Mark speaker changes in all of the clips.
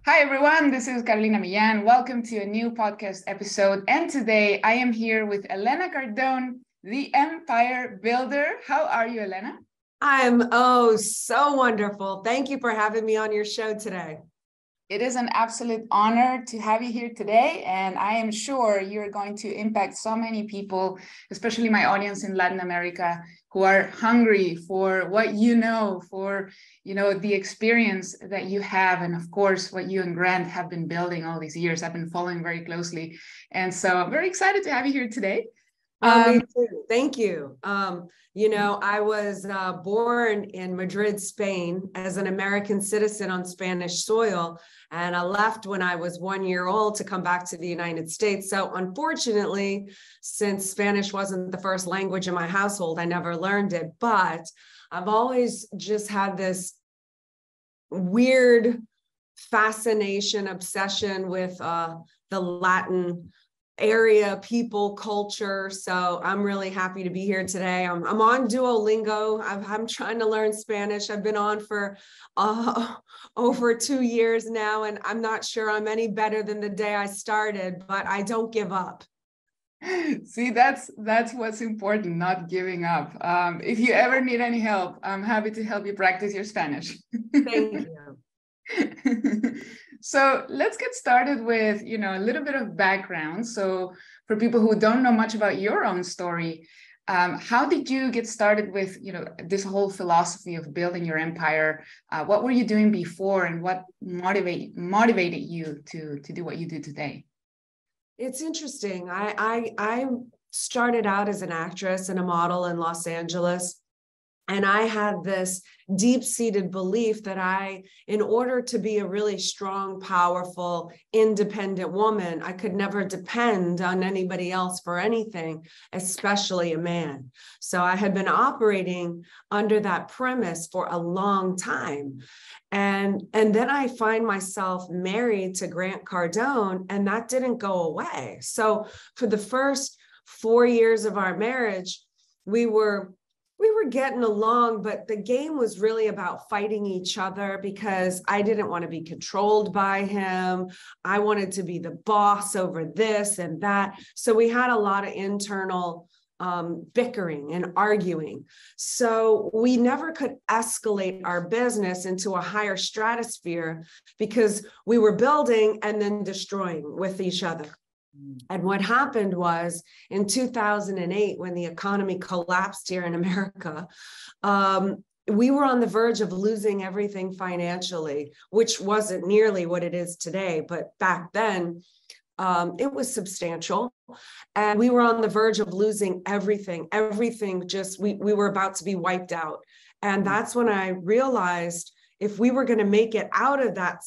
Speaker 1: Hi, everyone. This is Carolina Millan. Welcome to a new podcast episode. And today I am here with Elena Cardone, the Empire Builder. How are you, Elena?
Speaker 2: I'm so wonderful. Thank you for having me on your show today.
Speaker 1: It is an absolute honor to have you here today. And I am sure you're going to impact so many people, especially my audience in Latin America, who are hungry for what for the experience that you have, and of course what you and Grant have been building all these years. I've been following very closely, and so I'm very excited to have you here today.
Speaker 2: Me too. Thank you. I was born in Madrid, Spain, as an American citizen on Spanish soil, and I left when I was 1 year old to come back to the United States. So unfortunately, since Spanish wasn't the first language in my household, I never learned it, but I've always just had this weird fascination, obsession with the Latin area, people, culture. So I'm really happy to be here today. I'm on Duolingo. I'm trying to learn Spanish. I've been on for over 2 years now, and I'm not sure I'm any better than the day I started, but I don't give up.
Speaker 1: See, that's what's important, not giving up. If you ever need any help, I'm happy to help you practice your Spanish.
Speaker 2: Thank you.
Speaker 1: So let's get started with, a little bit of background. So for people who don't know much about your own story, how did you get started with, this whole philosophy of building your empire? What were you doing before, and what motivated you to do what you do today?
Speaker 2: It's interesting. I started out as an actress and a model in Los Angeles. And I had this deep-seated belief that in order to be a really strong, powerful, independent woman, I could never depend on anybody else for anything, especially a man. So I had been operating under that premise for a long time. And then I find myself married to Grant Cardone, and that didn't go away. So for the first 4 years of our marriage, we were getting along, but the game was really about fighting each other because I didn't want to be controlled by him. I wanted to be the boss over this and that. So we had a lot of internal bickering and arguing. So we never could escalate our business into a higher stratosphere because we were building and then destroying with each other. And what happened was in 2008, when the economy collapsed here in America, we were on the verge of losing everything financially, which wasn't nearly what it is today. But back then, it was substantial. And we were on the verge of losing everything. We were about to be wiped out. And that's when I realized if we were going to make it out of that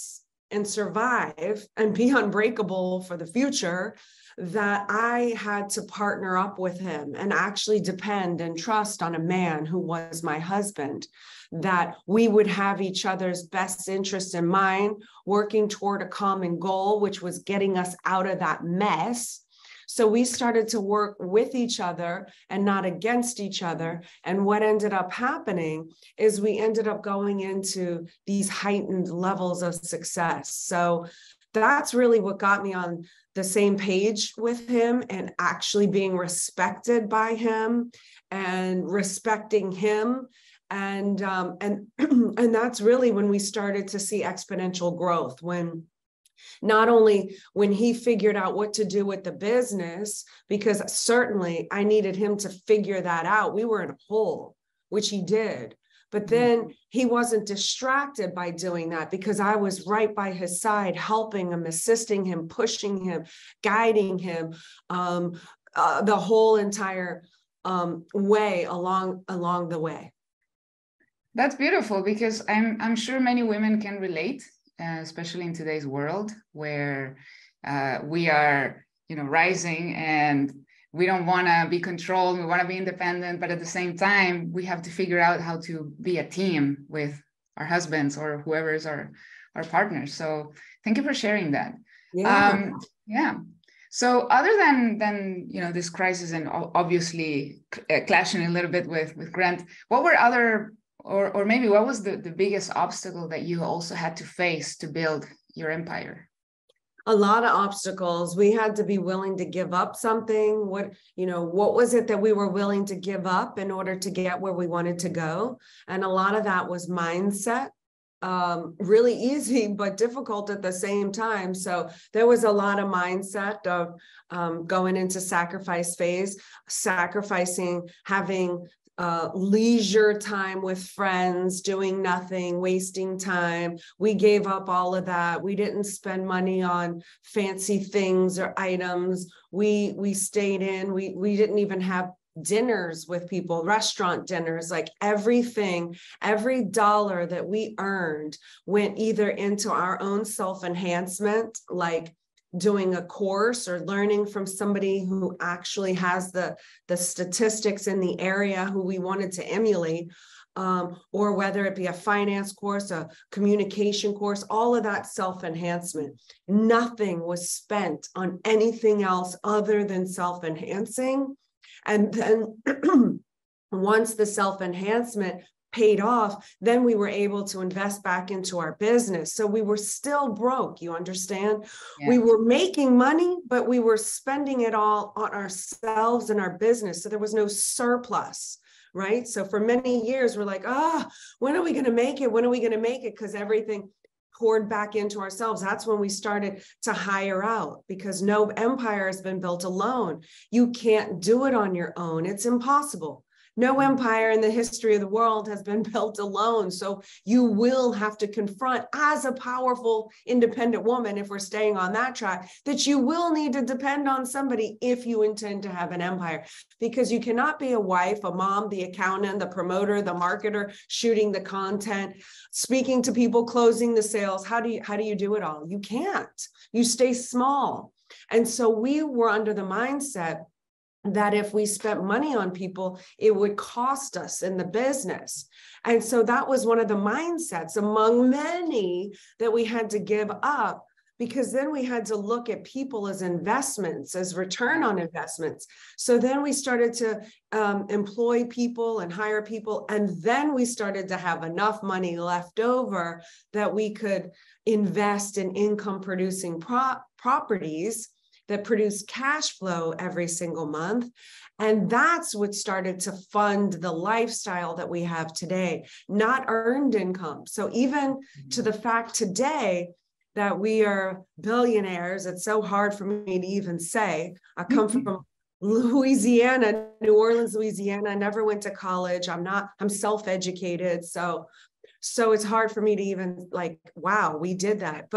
Speaker 2: and survive and be unbreakable for the future, that I had to partner up with him and actually depend and trust on a man who was my husband, that we would have each other's best interest in mind, working toward a common goal, which was getting us out of that mess. So we started to work with each other and not against each other. And what ended up happening is we ended up going into these heightened levels of success. So that's really what got me on the same page with him and actually being respected by him and respecting him. And that's really when we started to see exponential growth, not only when he figured out what to do with the business, because certainly I needed him to figure that out. We were in a hole, which he did. But then he wasn't distracted by doing that because I was right by his side, helping him, assisting him, pushing him, guiding him, the whole entire way along the way.
Speaker 1: That's beautiful, because I'm sure many women can relate. Especially in today's world where we are, rising, and we don't want to be controlled. We want to be independent, but at the same time, we have to figure out how to be a team with our husbands or whoever is our partners. So thank you for sharing that.
Speaker 2: Yeah.
Speaker 1: So other than this crisis and obviously clashing a little bit with Grant, what were other or maybe what was the biggest obstacle that you also had to face to build your empire?
Speaker 2: A lot of obstacles. We had to be willing to give up something. What was it that we were willing to give up in order to get where we wanted to go? And a lot of that was mindset. Really easy, but difficult at the same time. So there was a lot of mindset of going into sacrifice phase, sacrificing, having leisure time with friends, doing nothing, wasting time. We gave up all of that. We didn't spend money on fancy things or items. We stayed in. We didn't even have dinners with people, restaurant dinners, like everything, every dollar that we earned went either into our own self-enhancement, like doing a course or learning from somebody who actually has the statistics in the area who we wanted to emulate, or whether it be a finance course, a communication course, all of that self-enhancement. Nothing was spent on anything else other than self-enhancing. And then once the self-enhancement paid off, then we were able to invest back into our business. So we were still broke, you understand? Yeah. We were making money, but we were spending it all on ourselves and our business. So there was no surplus, right? So for many years, we're like, when are we going to make it? When are we going to make it? Because everything poured back into ourselves. That's when we started to hire out, because no empire has been built alone. You can't do it on your own. It's impossible. No empire in the history of the world has been built alone. So you will have to confront, as a powerful, independent woman, if we're staying on that track, that you will need to depend on somebody if you intend to have an empire. Because you cannot be a wife, a mom, the accountant, the promoter, the marketer, shooting the content, speaking to people, closing the sales. How do you do it all? You can't. You stay small. And so we were under the mindset that if we spent money on people, it would cost us in the business. And so that was one of the mindsets among many that we had to give up, because then we had to look at people as investments, as return on investments. So then we started to employ people and hire people. And then we started to have enough money left over that we could invest in income producing properties that produce cash flow every single month. And that's what started to fund the lifestyle that we have today, not earned income. So even to the fact today that we are billionaires, it's so hard for me to even say. I come from Louisiana, New Orleans, Louisiana. I never went to college. I'm self-educated. So it's hard for me to even wow, we did that.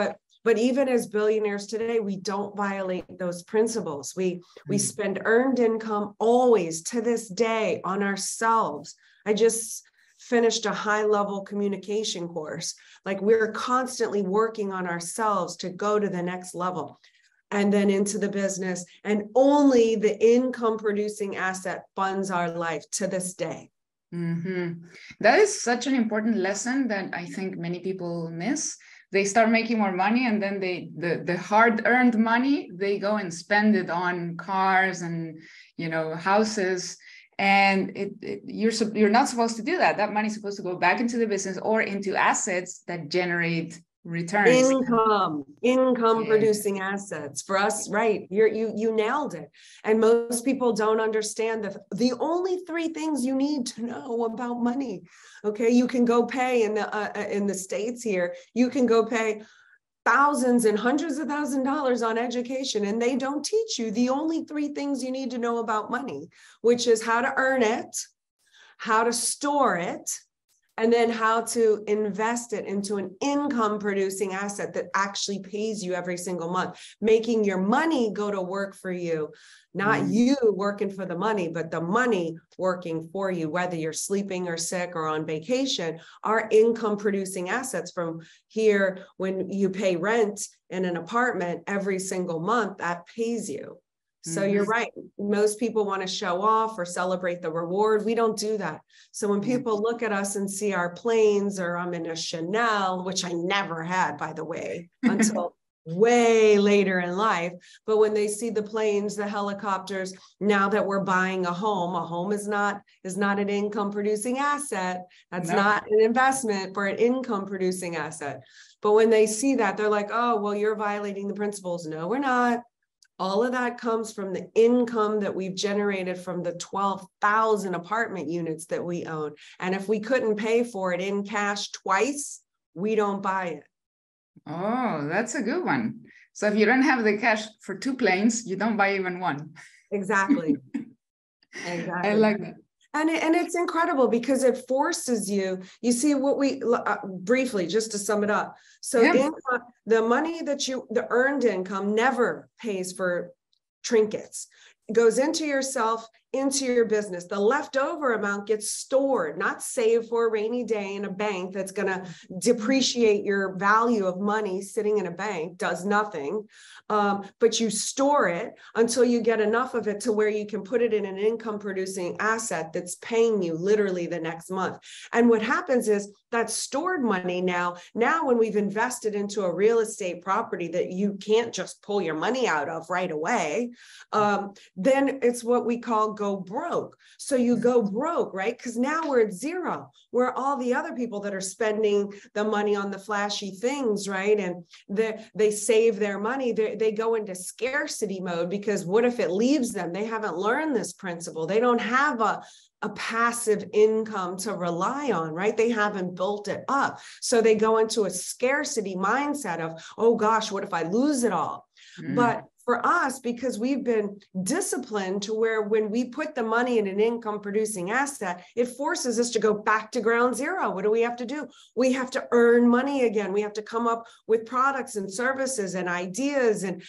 Speaker 2: But even as billionaires today, we don't violate those principles. We spend earned income always to this day on ourselves. I just finished a high-level communication course. We're constantly working on ourselves to go to the next level and then into the business. And only the income producing asset funds our life to this day.
Speaker 1: Mm-hmm. That is such an important lesson that I think many people miss. They start making more money, and then the hard-earned money, they go and spend it on cars and houses. And you're not supposed to do that. That money is supposed to go back into the business or into assets that generate returns.
Speaker 2: Income producing assets for us, right? You nailed it. And most people don't understand that the only three things you need to know about money. Okay, you can go pay in the States here. You can go pay thousands and hundreds of $1,000s on education, and they don't teach you the only three things you need to know about money, which is how to earn it, how to store it, and then how to invest it into an income producing asset that actually pays you every single month, making your money go to work for you, not you working for the money, but the money working for you, whether you're sleeping or sick or on vacation. Our income producing assets from here, when you pay rent in an apartment every single month, that pays you. So you're right. Most people want to show off or celebrate the reward. We don't do that. So when people look at us and see our planes, or I'm in a Chanel, which I never had, by the way, until way later in life. But when they see the planes, the helicopters, now that we're buying a home is not an income producing asset. That's not an investment for an income producing asset. But when they see that, they're like, oh, well, you're violating the principles. No, we're not. All of that comes from the income that we've generated from the 12,000 apartment units that we own. And if we couldn't pay for it in cash twice, we don't buy it.
Speaker 1: Oh, that's a good one. So if you don't have the cash for 2 planes, you don't buy even one.
Speaker 2: Exactly. Exactly.
Speaker 1: I like that.
Speaker 2: And it's incredible because it forces you see what we briefly, just to sum it up. So income, the money that the earned income never pays for trinkets. It goes into yourself, into your business. The leftover amount gets stored, not saved for a rainy day in a bank that's going to depreciate your value of money sitting in a bank, does nothing. But you store it until you get enough of it to where you can put it in an income producing asset that's paying you literally the next month. And what happens is that stored money now when we've invested into a real estate property that you can't just pull your money out of right away, then it's what we call go broke. So you go broke, right? Because now we're at zero, where all the other people that are spending the money on the flashy things, right? And they save their money, they go into scarcity mode, because what if it leaves them? They haven't learned this principle. They don't have a passive income to rely on, right? They haven't built it up. So they go into a scarcity mindset of, oh gosh, what if I lose it all? But for us, because we've been disciplined to where when we put the money in an income producing asset, it forces us to go back to ground zero. What do we have to do? We have to earn money again. We have to come up with products and services and ideas, and,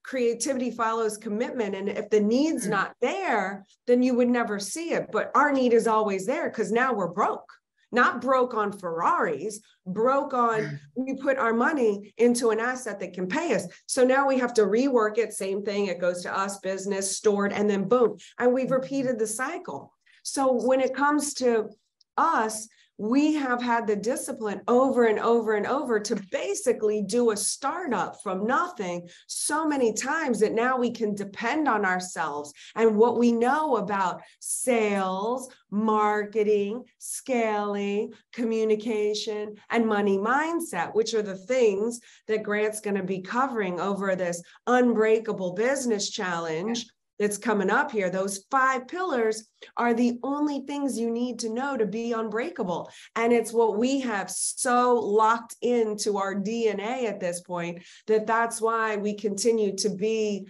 Speaker 2: creativity follows commitment. And if the need's not there, then you would never see it. But our need is always there, because now we're broke. Not broke on Ferraris, broke on, we put our money into an asset that can pay us. So now we have to rework it. Same thing. It goes to us, business, stored, and then boom. And we've repeated the cycle. So when it comes to us, we have had the discipline over and over and over to basically do a startup from nothing so many times that now we can depend on ourselves and what we know about sales, marketing, scaling, communication, and money mindset, which are the things that Grant's going to be covering over this Unbreakable Business Challenge that's coming up here. Those 5 pillars are the only things you need to know to be unbreakable. And it's what we have so locked into our DNA at this point, that's why we continue to be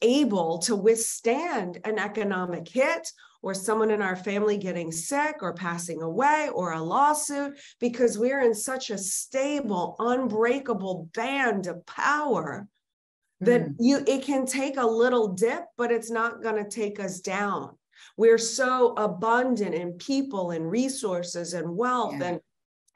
Speaker 2: able to withstand an economic hit, or someone in our family getting sick or passing away, or a lawsuit, because we're in such a stable, unbreakable band of power that it can take a little dip, but it's not going to take us down. We're so abundant in people and resources and wealth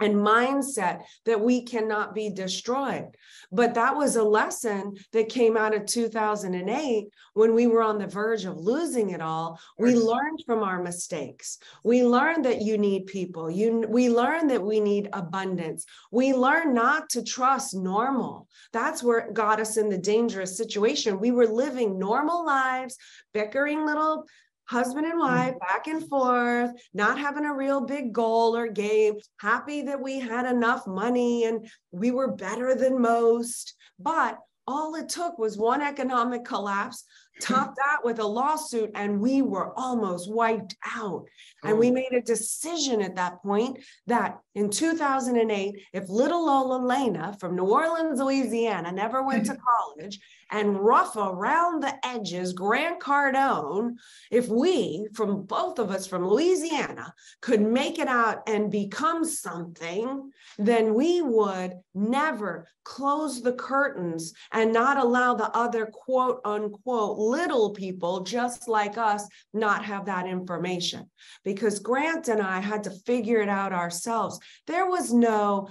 Speaker 2: and mindset that we cannot be destroyed. But that was a lesson that came out of 2008 when we were on the verge of losing it all. We learned from our mistakes. We learned that you need people. We learned that we need abundance. We learned not to trust normal. That's where it got us in the dangerous situation. We were living normal lives, bickering little husband and wife, back and forth, not having a real big goal or game, happy that we had enough money and we were better than most. But all it took was one economic collapse, topped that with a lawsuit, and we were almost wiped out. And we made a decision at that point that in 2008, if little old Elena from New Orleans, Louisiana, never went to college, and rough around the edges, Grant Cardone, if we, from both of us from Louisiana, could make it out and become something, then we would never close the curtains and not allow the other quote unquote little people just like us not have that information. Because Grant and I had to figure it out ourselves. There was no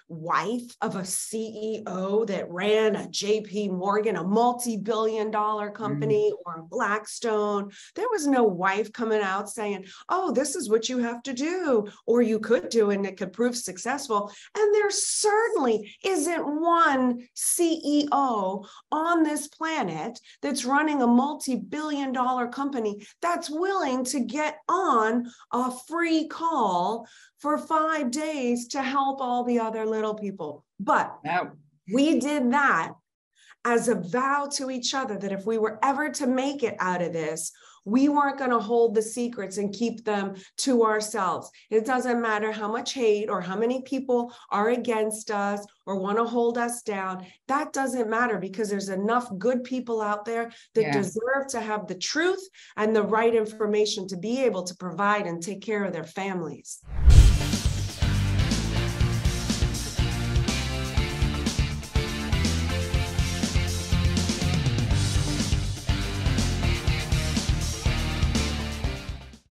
Speaker 2: wife of a CEO that ran a JP Morgan Morgan, a multi-billion-dollar company, or Blackstone. There was no wife coming out saying, oh, this is what you have to do, or you could do, and it could prove successful. And there certainly isn't one CEO on this planet that's running a multi-billion-dollar company that's willing to get on a free call for 5 days to help all the other little people. But we did that as a vow to each other that if we were ever to make it out of this, we weren't going to hold the secrets and keep them to ourselves. It doesn't matter how much hate or how many people are against us or want to hold us down. That doesn't matter, because there's enough good people out there that deserve to have the truth and the right information to be able to provide and take care of their families.